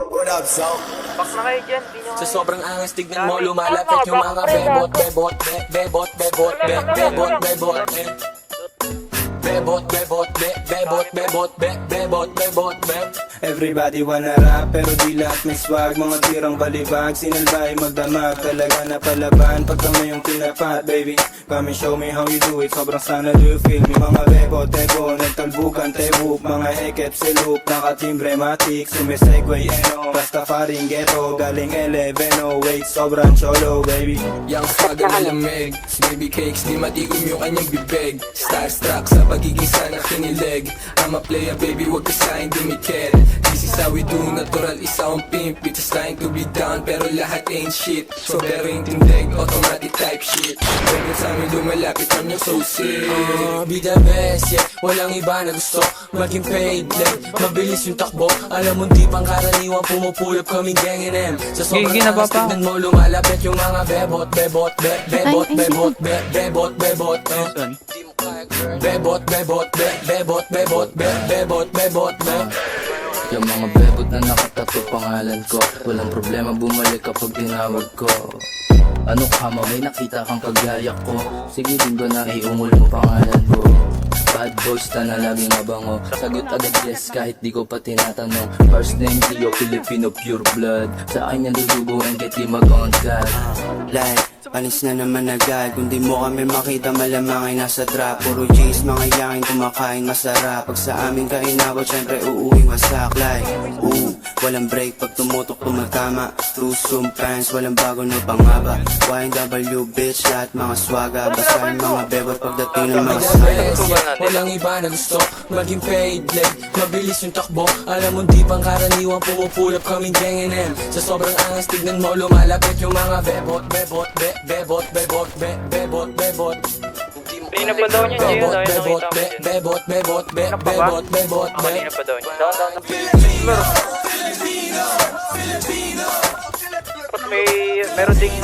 What up, so? Back na kayo dyan, di nyo Sa sobrang angas, tignan mo, lumalapit yung mga bebot, bebot, bebot, bebot, bebot, bebot, bebot, bebot, bebot, bebot, bebot, bebot, bebot. Everybody wanna rap, pero di lahat may swag. Mga tirang balibag, sinalbay magdamag. Talaga na palaban, pag kami yung pinapat, baby. Come and show me how you do it, sobrang sana do you feel me. Mga bebo, tebo, nagtalbukan, tebo. Mga hekep, silup, nakatimbre, matik. Sumisegway, eno, basta faring ghetto. Galing 11, oh wait, sobrang cholo, baby. Yang swag na lamig, baby cakes, di matigom yung kanyang bibig. Starstruck sa pagiging sana kinilig. I'm a player, baby, wag ka sa'kin dumikit. This is how we do, natural isa akong pimp. It's trying to be down, pero lahat ain't shit. So pero yung tindig, automatic type shit. Huwag sa amin lumalapit, I'm your so sick. Be the best, yeah. Walang iba na gusto maging paid like mabilis yung takbo. Alam mo di pang karaniwan, pumupulap kaming gang and M. Sa sobrang angas, tignan mo, lumalapit yung mga bebot, bebot, bebot, bebot, bebot, bebot, bebot, bebot, bebot, bebot, bebot, bebot, bebot. Yung mga bebot na nakatato pangalan ko, walang problema bumalik kapag tinawag ko. Ano ka mo, may nakita kang kagaya ko. Sige din ko na iungol mo pangalan ko. Bad boys na laging mabango. Sagot agad yes kahit di ko pa tinatanong. First name Tio, Filipino pure blood. Sa akin yung duduguin kahit di mag-on God. Like, panis na naman agad. Kung di mo kami makita, malamang ay nasa trap. Puro G's, mga yakin kumakain masarap. Pag sa amin kainabot, syempre uuwing wasak. Like, walang break pag tumutok tumatama. True pants, walang bago na pangaba. YNW bitch, lahat mga swaga. Basahin mga bebot pagdating ng mga saga. Walang iba na gusto maging paid like mabilis yung takbo. Alam mo di pang karaniwan, pumupulap kaming gang and M. Sa sobrang angas, tignan mo, lumalapit yung mga bebot, bebot, bebot, bebot, bebot, bebot. Kanina pa daw niya, Gio. Bebot, Dahil bebot, nakita mo dyan. bebot, bebot, bebot, bebot, Kanina pa daw niya. Daw. Tapos meron ding